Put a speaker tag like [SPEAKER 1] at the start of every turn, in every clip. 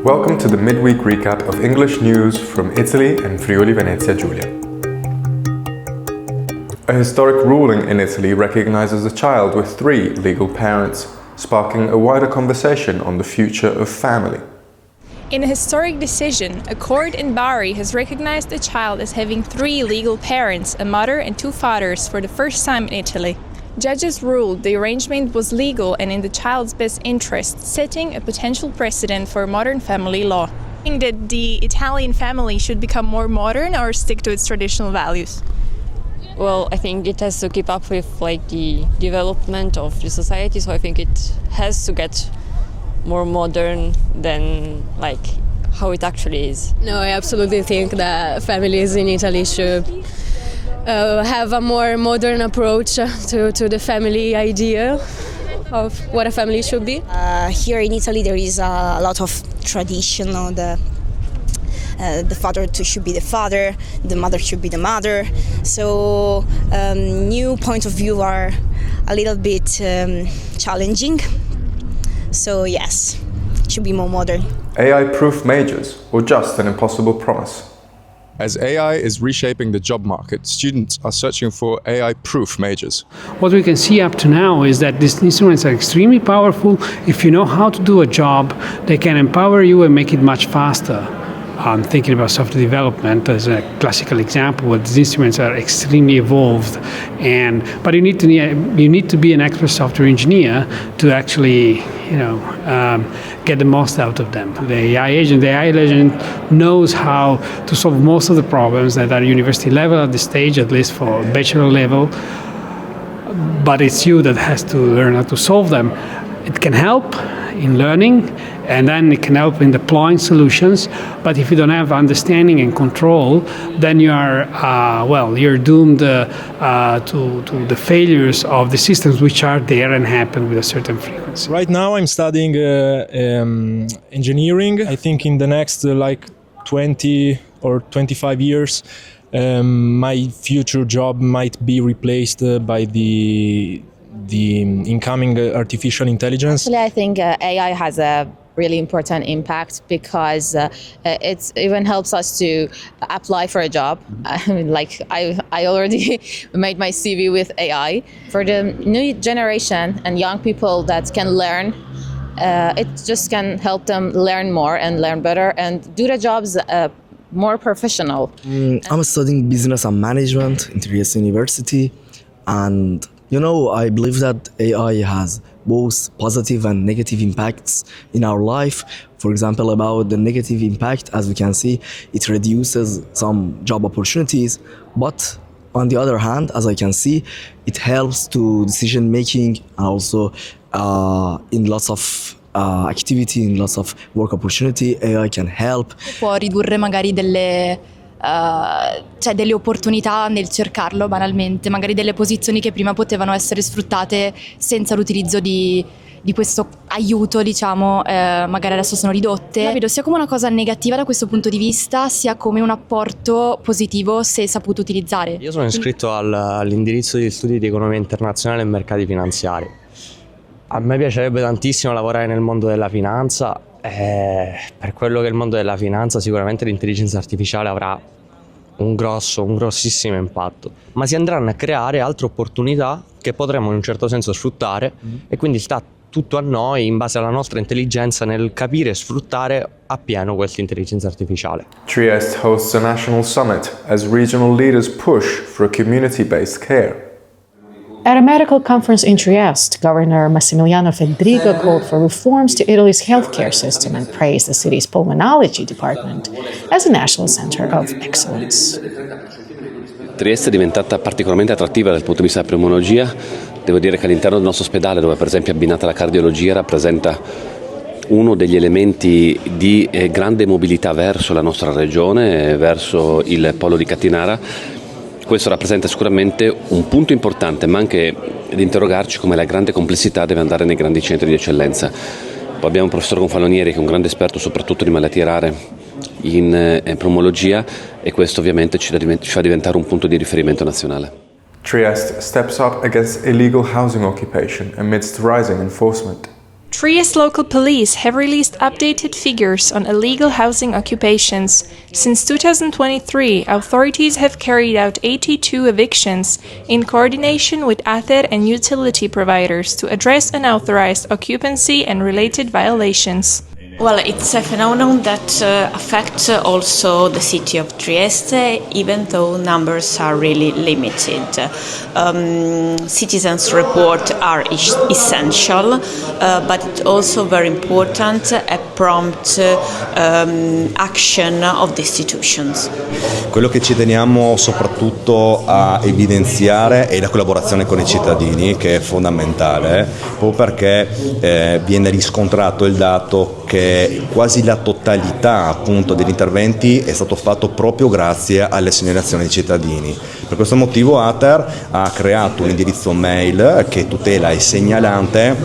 [SPEAKER 1] Welcome to the midweek recap of English news from Italy and Friuli Venezia Giulia. A historic ruling in Italy recognizes a child with 3 legal parents, sparking a wider conversation on the future of family.
[SPEAKER 2] In a historic decision, a court in Bari has recognized a child as having 3 legal parents, a mother and 2 fathers, for the first time in Italy. Judges ruled the arrangement was legal and in the child's best interest, setting a potential precedent for modern family law. I think that the Italian family should become more modern or stick to its traditional values?
[SPEAKER 3] Well, I think it has to keep up with the development of the society, so I think it has to get more modern than how it actually is.
[SPEAKER 4] No, I absolutely think that families in Italy should have a more modern approach to the family idea of what a family should be.
[SPEAKER 5] Here in Italy there is a lot of tradition. The father should be the father, the mother should be the mother. So new point of view are a little bit challenging. So yes, it should be more modern.
[SPEAKER 1] AI-proof majors, or just an impossible promise? As AI is reshaping the job market, students are searching for AI-proof majors.
[SPEAKER 6] What we can see up to now is that these instruments are extremely powerful. If you know how to do a job, they can empower you and make it much faster. I'm thinking about software development as a classical example where these instruments are extremely evolved, but you need to be an expert software engineer to actually get the most out of them. The AI agent knows how to solve most of the problems that are university level at this stage, at least for bachelor level, but it's you that has to learn how to solve them. It can help in learning, and then it can help in deploying solutions. But if you don't have understanding and control, then you're doomed to the failures of the systems which are there and happen with a certain frequency.
[SPEAKER 7] Right now I'm studying engineering. I think in the next 20 or 25 years my future job might be replaced by the incoming artificial intelligence.
[SPEAKER 8] Actually, I think AI has a really important impact because it even helps us to apply for a job. I mean, I already made my CV with AI. For the new generation and young people that can learn, it just can help them learn more and learn better and do the jobs more professional.
[SPEAKER 9] I'm studying business and management in Trieste University, and I believe that AI has both positive and negative impacts in our life. For example, about the negative impact, as we can see, it reduces some job opportunities. But on the other hand, as I can see, it helps to decision making and also in lots of activity, in lots of work opportunity, AI can help.
[SPEAKER 10] Può ridurre magari delle opportunità nel cercarlo banalmente, magari delle posizioni che prima potevano essere sfruttate senza l'utilizzo di questo aiuto, magari adesso sono ridotte. La vedo sia come una cosa negativa da questo punto di vista, sia come un apporto positivo se saputo utilizzare.
[SPEAKER 11] Io sono iscritto all'indirizzo di studi di economia internazionale e mercati finanziari. A me piacerebbe tantissimo lavorare nel mondo della finanza. Per quello che è il mondo della finanza, sicuramente l'intelligenza artificiale avrà un grossissimo impatto, ma si andranno a creare altre opportunità che potremo in un certo senso sfruttare e quindi sta tutto a noi, in base alla nostra intelligenza, nel capire e sfruttare appieno questa intelligenza artificiale.
[SPEAKER 1] Trieste hosts a national summit as regional leaders push for a community-based care.
[SPEAKER 12] At a medical conference in Trieste, Governor Massimiliano Fedriga called for reforms to Italy's healthcare system and praised the city's pulmonology department as a national center of excellence.
[SPEAKER 13] Trieste è diventata particolarmente attrattiva dal punto di vista della pneumologia. Devo dire che all'interno del nostro ospedale, dove per esempio è abbinata la cardiologia, rappresenta uno degli elementi di grande mobilità verso la nostra regione, verso il polo di Catinara. Questo rappresenta sicuramente un punto importante, ma anche di interrogarci come la grande complessità deve andare nei grandi centri di eccellenza. Poi abbiamo il professor Gonfalonieri, che è un grande esperto soprattutto di malattie rare in pneumologia, e questo ovviamente ci fa diventare un punto di riferimento nazionale.
[SPEAKER 1] Trieste steps up against illegal housing occupation amidst rising enforcement.
[SPEAKER 2] Trieste local police have released updated figures on illegal housing occupations. Since 2023, authorities have carried out 82 evictions in coordination with ATER and utility providers to address unauthorized occupancy and related violations.
[SPEAKER 14] Well, it's a phenomenon that affects also the city of Trieste, even though numbers are really limited. Citizens' reports are essential, but it's also very important a prompt action of the institutions.
[SPEAKER 15] Quello che ci teniamo soprattutto a evidenziare è la collaborazione con i cittadini, che è fondamentale, proprio perché viene riscontrato il dato che quasi la totalità appunto degli interventi è stato fatto proprio grazie alle segnalazioni dei cittadini. Per questo motivo ATER ha creato un indirizzo mail che tutela il segnalante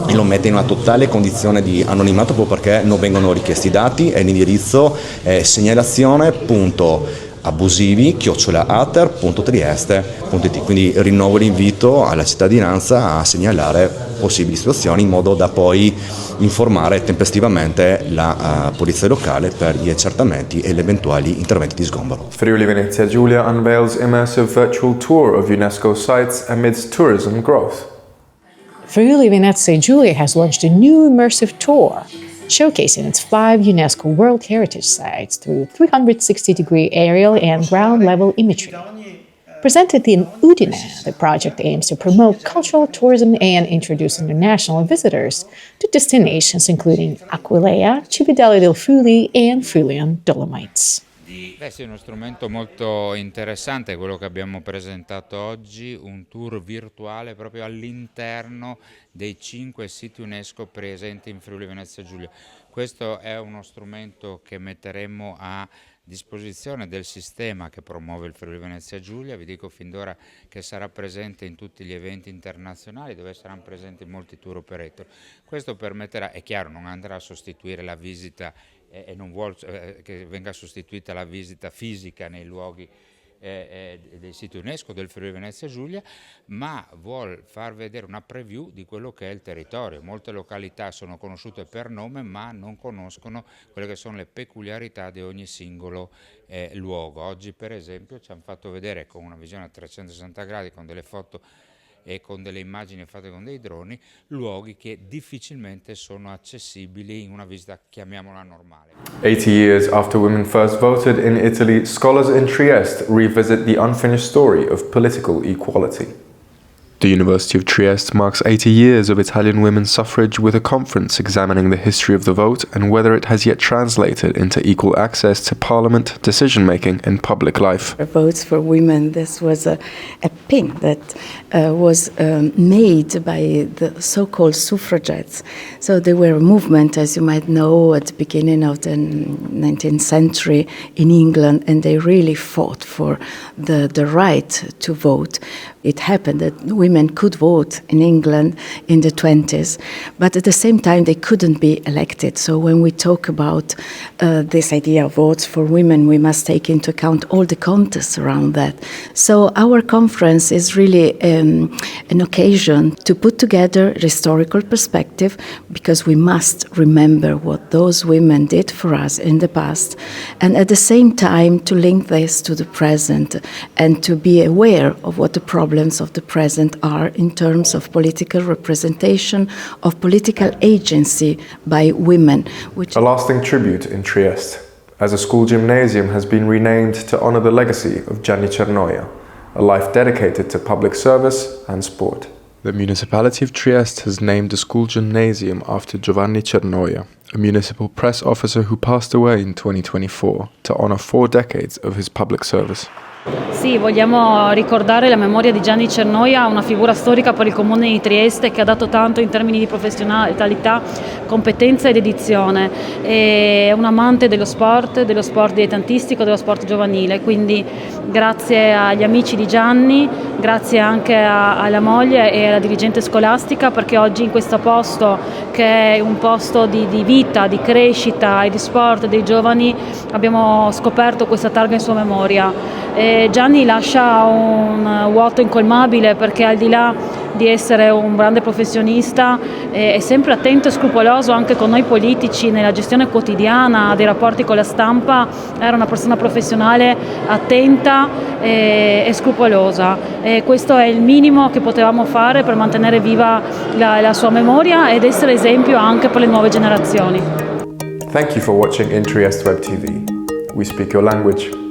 [SPEAKER 15] e lo mette in una totale condizione di anonimato proprio perché non vengono richiesti dati, e l'indirizzo è segnalazione.abusivi@ater.trieste.it. Quindi rinnovo l'invito alla cittadinanza a segnalare possibili situazioni in modo da poi informare tempestivamente la polizia locale per gli accertamenti e gli eventuali interventi di sgombero.
[SPEAKER 1] Friuli Venezia Giulia unveils immersive virtual tour of UNESCO sites amidst tourism growth.
[SPEAKER 12] Friuli Venezia Giulia has launched a new immersive tour, showcasing its 5 UNESCO World Heritage sites through 360-degree aerial and ground-level imagery. Presented in Udine, the project aims to promote cultural tourism and introduce international visitors to destinations including Aquileia, Cividale del Friuli, and Friulian Dolomites.
[SPEAKER 16] Beh sì, è uno strumento molto interessante quello che abbiamo presentato oggi, un tour virtuale proprio all'interno dei 5 siti UNESCO presenti in Friuli Venezia Giulia. Questo è uno strumento che metteremo a disposizione del sistema che promuove il Friuli Venezia Giulia. Vi dico fin d'ora che sarà presente in tutti gli eventi internazionali dove saranno presenti molti tour operator. Questo permetterà, è chiaro, non andrà a sostituire la visita e non vuole che venga sostituita la visita fisica nei luoghi dei siti UNESCO del Friuli Venezia Giulia, ma vuol far vedere una preview di quello che è il territorio. Molte località sono conosciute per nome ma non conoscono quelle che sono le peculiarità di ogni singolo luogo. Oggi per esempio ci hanno fatto vedere con una visione a 360 gradi, con delle foto e con delle immagini fatte con dei droni, luoghi che difficilmente sono accessibili in una visita, chiamiamola normale.
[SPEAKER 1] 80 years after women first voted in Italy, scholars in Trieste revisit the unfinished story of political equality. The University of Trieste marks 80 years of Italian women's suffrage with a conference examining the history of the vote and whether it has yet translated into equal access to parliament, decision-making and public life.
[SPEAKER 17] Votes for women, this was a pin that was made by the so-called suffragettes. So they were a movement, as you might know, at the beginning of the 19th century in England, and they really fought for the right to vote. It happened that women could vote in England in the 20s, but at the same time they couldn't be elected. So when we talk about this idea of votes for women, we must take into account all the context around that. So our conference is really an occasion to put together a historical perspective, because we must remember what those women did for us in the past, and at the same time to link this to the present and to be aware of what the problems of the present are in terms of political representation, of political agency by women.
[SPEAKER 1] A lasting tribute in Trieste, as a school gymnasium has been renamed to honor the legacy of Gianni Cernoia, a life dedicated to public service and sport. The municipality of Trieste has named a school gymnasium after Giovanni Cernoia, a municipal press officer who passed away in 2024, to honor 4 decades of his public service.
[SPEAKER 18] Sì, vogliamo ricordare la memoria di Gianni Cernoia, una figura storica per il comune di Trieste che ha dato tanto in termini di professionalità, competenza ed edizione. È un amante dello sport dilettantistico, dello sport giovanile, quindi grazie agli amici di Gianni, grazie anche alla moglie e alla dirigente scolastica, perché oggi in questo posto, che è un posto di vita, di crescita e di sport dei giovani, abbiamo scoperto questa targa in sua memoria. Gianni lascia un vuoto incolmabile, perché al di là di essere un grande professionista, è sempre attento e scrupoloso anche con noi politici nella gestione quotidiana dei rapporti con la stampa. Era una persona professionale attenta e scrupolosa, e questo è il minimo che potevamo fare per mantenere viva la sua memoria ed essere esempio anche per le nuove generazioni.
[SPEAKER 1] Thank you for watching in Trieste Web TV. We speak your language.